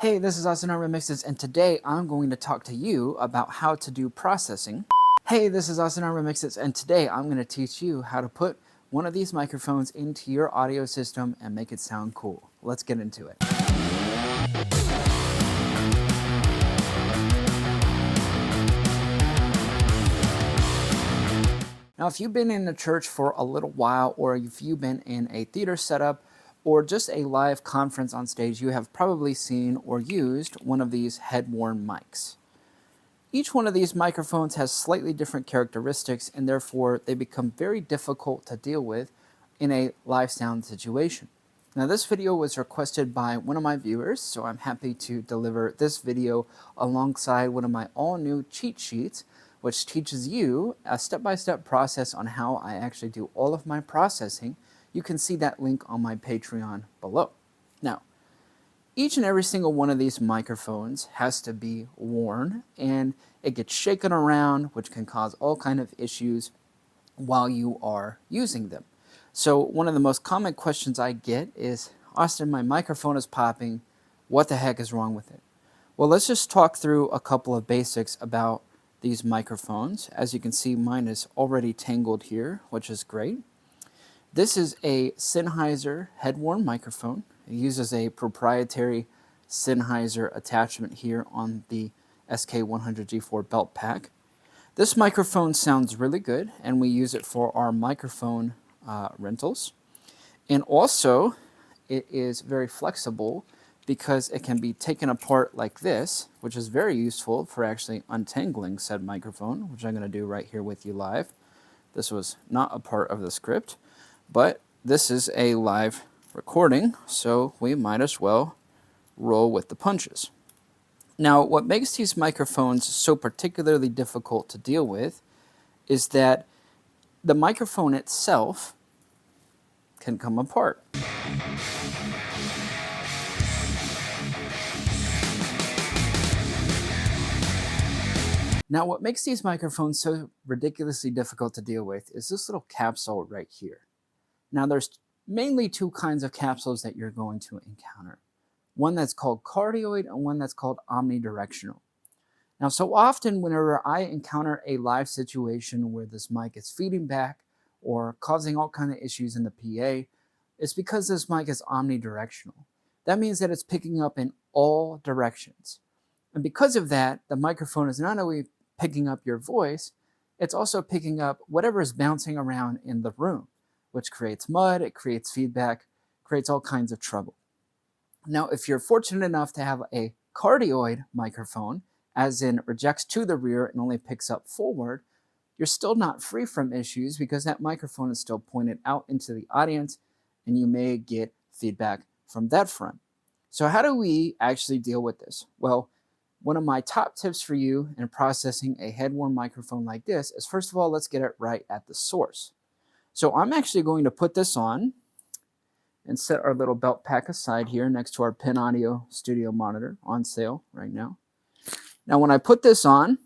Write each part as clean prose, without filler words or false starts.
Hey, this is Harman Mixes, and today I'm going to talk to you about how to do processing. Hey, this is Harman Mixes, and today I'm going to teach you how to put one of these microphones into your audio system and make it sound cool. Let's get into it. Now, if you've been in the church for a little while, or if you've been in a theater setup, or just a live conference on stage, you have probably seen or used one of these Headworn mics. Each one of these microphones has slightly different characteristics, and therefore they become very difficult to deal with in a live sound situation. Now, this video was requested by one of my viewers, so I'm happy to deliver this video alongside one of my all-new cheat sheets, which teaches you a step-by-step process on how I actually do all of my processing. You can see that link on my Patreon below. Now, each and every single one of these microphones has to be worn, and it gets shaken around, which can cause all kinds of issues while you are using them. So one of the most common questions I get is, Austin, my microphone is popping. What the heck is wrong with it? Well, let's just talk through a couple of basics about these microphones. As you can see, mine is already tangled here, which is great. This is a Sennheiser Headworn microphone. It uses a proprietary Sennheiser attachment here on the SK100G4 belt pack. This microphone sounds really good, and we use it for our microphone rentals. And also, it is very flexible because it can be taken apart like this, which is very useful for actually untangling said microphone, which I'm going to do right here with you live. This was not a part of the script, but this is a live recording, so we might as well roll with the punches. Now, what makes these microphones so particularly difficult to deal with is that the microphone itself can come apart. Now, what makes these microphones so ridiculously difficult to deal with is this little capsule right here. Now, there's mainly two kinds of capsules that you're going to encounter. One that's called cardioid and one that's called omnidirectional. Now, so often whenever I encounter a live situation where this mic is feeding back or causing all kinds of issues in the PA, it's because this mic is omnidirectional. That means that it's picking up in all directions. And because of that, the microphone is not only picking up your voice, it's also picking up whatever is bouncing around in the room, which creates mud, it creates feedback, creates all kinds of trouble. Now, if you're fortunate enough to have a cardioid microphone, as in rejects to the rear and only picks up forward, you're still not free from issues because that microphone is still pointed out into the audience and you may get feedback from that front. So how do we actually deal with this? Well, one of my top tips for you in processing a Headworn microphone like this is, first of all, let's get it right at the source. So I'm actually going to put this on and set our little belt pack aside here next to our Penn Audio Studio monitor on sale right now. Now, when I put this on,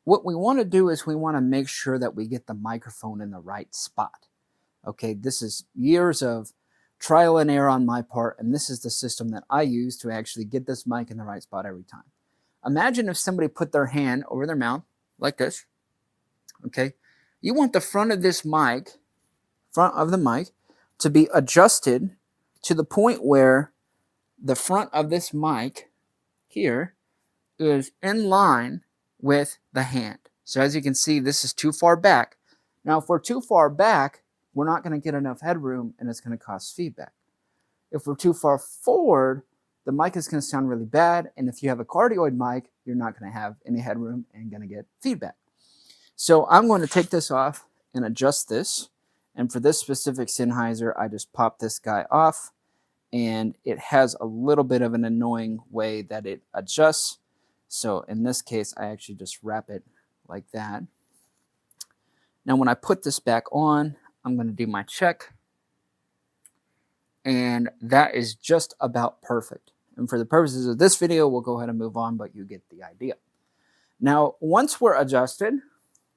what we want to do is we want to make sure that we get the microphone in the right spot. Okay, this is years of trial and error on my part, and this is the system that I use to actually get this mic in the right spot every time. Imagine if somebody put their hand over their mouth like this. Okay, you want the front of this mic, to be adjusted to the point where the front of this mic here is in line with the hand. So as you can see, this is too far back. Now, if we're too far back, we're not going to get enough headroom and it's going to cause feedback. If we're too far forward, the mic is going to sound really bad. And if you have a cardioid mic, you're not going to have any headroom and going to get feedback. So I'm going to take this off and adjust this. And for this specific Sennheiser, I just pop this guy off. And it has a little bit of an annoying way that it adjusts. So in this case, I actually just wrap it like that. Now, when I put this back on, I'm going to do my check. And that is just about perfect. And for the purposes of this video, we'll go ahead and move on, but you get the idea. Now, once we're adjusted,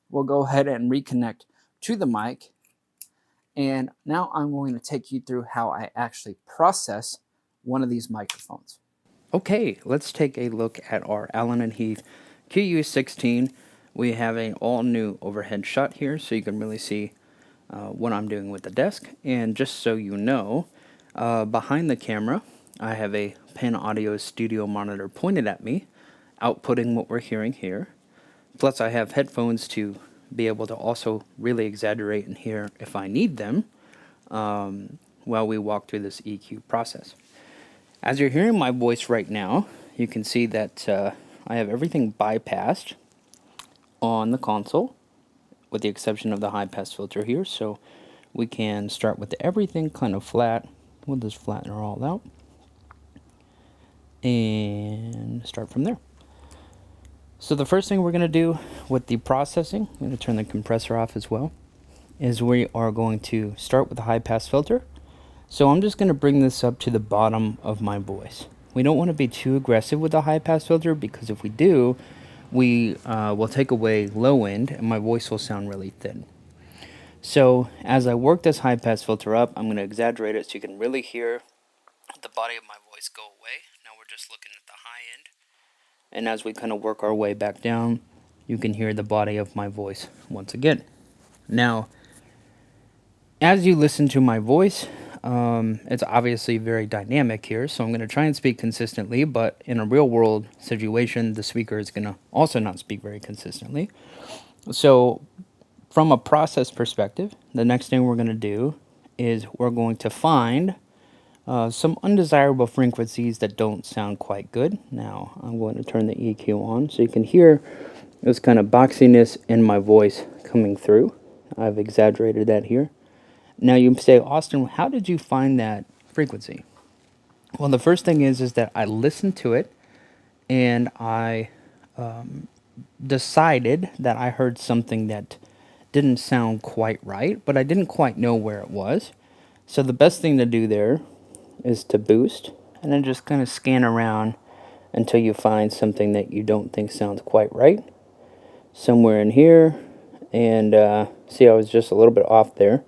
we'll go ahead and reconnect to the mic. And now I'm going to take you through how I actually process one of these microphones. Okay, let's take a look at our Allen and Heath QU16. We have an all new overhead shot here, so you can really see what I'm doing with the desk. And just so you know, behind the camera, I have a Penn Audio Studio monitor pointed at me, outputting what we're hearing here. Plus, I have headphones to be able to also really exaggerate and hear if I need them while we walk through this EQ process. As you're hearing my voice right now, you can see that I have everything bypassed on the console, with the exception of the high pass filter here. So we can start with everything kind of flat. We'll just flatten it all out and start from there. So the first thing we're going to do with the processing, I'm going to turn the compressor off as well, is we are going to start with the high pass filter. So I'm just going to bring this up to the bottom of my voice. We don't want to be too aggressive with the high pass filter, because if we do, we will take away low end and my voice will sound really thin. So as I work this high pass filter up, I'm going to exaggerate it so you can really hear the body of my voice go away. Now we're just looking at the high end. And as we kind of work our way back down, you can hear the body of my voice once again. Now, as you listen to my voice, it's obviously very dynamic here, so I'm going to try and speak consistently, but in a real world situation, the speaker is going to also not speak very consistently. So from a process perspective, the next thing we're going to do is we're going to find some undesirable frequencies that don't sound quite good. Now I'm going to turn the EQ on so you can hear this kind of boxiness in my voice coming through. I've exaggerated that here. Now you say, Austin, how did you find that frequency? Well, the first thing is that I listened to it and I decided that I heard something that didn't sound quite right, but I didn't quite know where it was. So the best thing to do there is to boost and then just kind of scan around until you find something that you don't think sounds quite right. Somewhere in here, and see, I was just a little bit off there.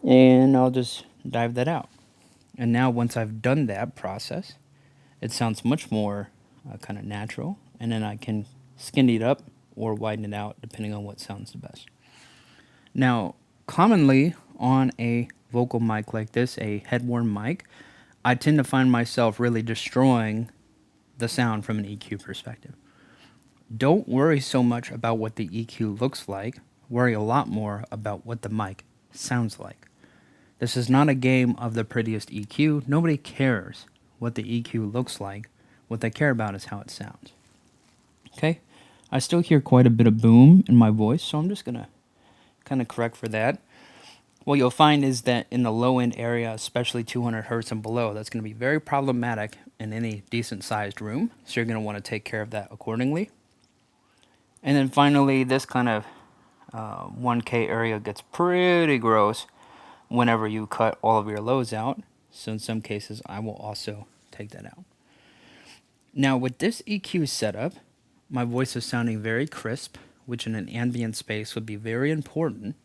And I'll just dive that out. And now once I've done that process, it sounds much more kind of natural, and then I can skinny it up or widen it out depending on what sounds the best. Now, commonly on a vocal mic like this, a Headworn mic, I tend to find myself really destroying the sound from an EQ perspective. Don't worry so much about what the EQ looks like. Worry a lot more about what the mic sounds like. This is not a game of the prettiest EQ. Nobody cares what the EQ looks like. What they care about is how it sounds. Okay? I still hear quite a bit of boom in my voice, so I'm just going to kind of correct for that. What you'll find is that in the low end area, especially 200 hertz and below, that's going to be very problematic in any decent sized room. So you're going to want to take care of that accordingly. And then finally, this kind of 1K area gets pretty gross whenever you cut all of your lows out. So in some cases, I will also take that out. Now with this EQ setup, my voice is sounding very crisp, which in an ambient space would be very important.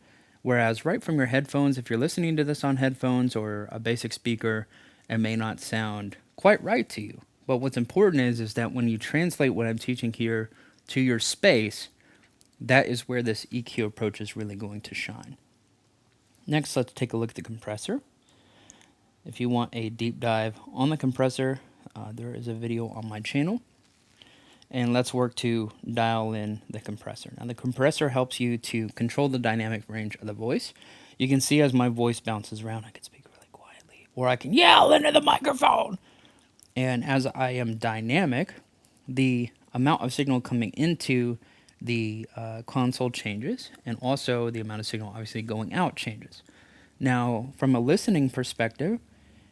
Whereas right from your headphones, if you're listening to this on headphones or a basic speaker, it may not sound quite right to you. But what's important is that when you translate what I'm teaching here to your space, that is where this EQ approach is really going to shine. Next, let's take a look at the compressor. If you want a deep dive on the compressor, there is a video on my channel. And let's work to dial in the compressor. Now, the compressor helps you to control the dynamic range of the voice. You can see as my voice bounces around, I can speak really quietly, or I can yell into the microphone. And as I am dynamic, the amount of signal coming into the console changes, and also the amount of signal obviously going out changes. Now, from a listening perspective,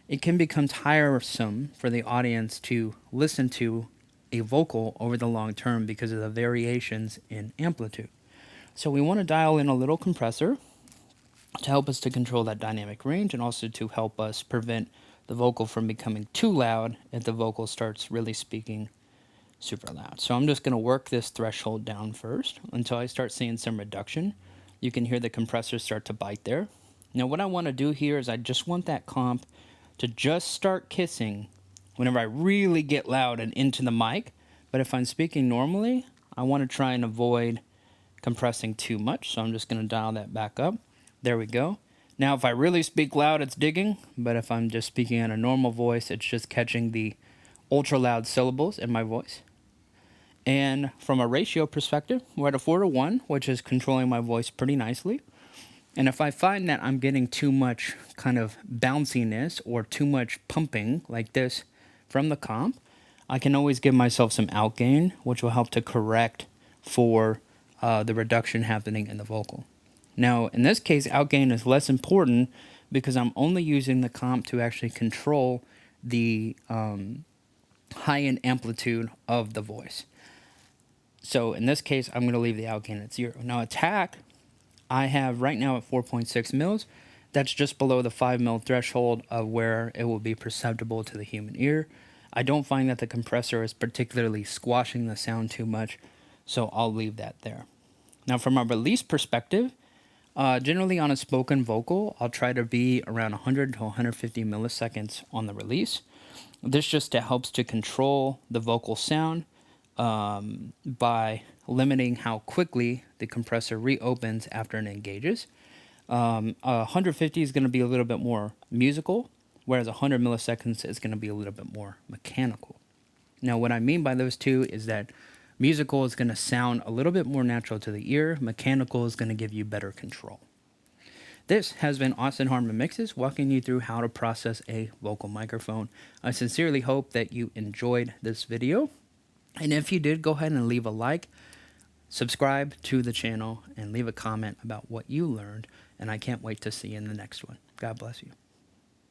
it can become tiresome for the audience to listen to a vocal over the long term because of the variations in amplitude. So we want to dial in a little compressor to help us to control that dynamic range, and also to help us prevent the vocal from becoming too loud if the vocal starts really speaking super loud. So I'm just going to work this threshold down first until I start seeing some reduction. You can hear the compressor start to bite there. Now what I want to do here is I just want that comp to just start kissing whenever I really get loud and into the mic. But if I'm speaking normally, I want to try and avoid compressing too much. So I'm just going to dial that back up. There we go. Now, if I really speak loud, it's digging. But if I'm just speaking at a normal voice, it's just catching the ultra loud syllables in my voice. And from a ratio perspective, we're at a 4:1, which is controlling my voice pretty nicely. And if I find that I'm getting too much kind of bounciness or too much pumping like this from the comp, I can always give myself some outgain, which will help to correct for the reduction happening in the vocal. Now, in this case, outgain is less important because I'm only using the comp to actually control the high-end amplitude of the voice. So in this case, I'm going to leave the outgain at 0. Now, attack, I have right now at 4.6 mils. That's just below the 5 mil threshold of where it will be perceptible to the human ear. I don't find that the compressor is particularly squashing the sound too much, so I'll leave that there. Now, from a release perspective, generally on a spoken vocal, I'll try to be around 100 to 150 milliseconds on the release. This just helps to control the vocal sound by limiting how quickly the compressor reopens after it engages. 150 is going to be a little bit more musical, whereas 100 milliseconds is going to be a little bit more mechanical. Now, what I mean by those two is that musical is going to sound a little bit more natural to the ear. Mechanical is going to give you better control. This has been Austin Harman Mixes, walking you through how to process a vocal microphone. I sincerely hope that you enjoyed this video. And if you did, go ahead and leave a like, subscribe to the channel, and leave a comment about what you learned. And I can't wait to see you in the next one. God bless you.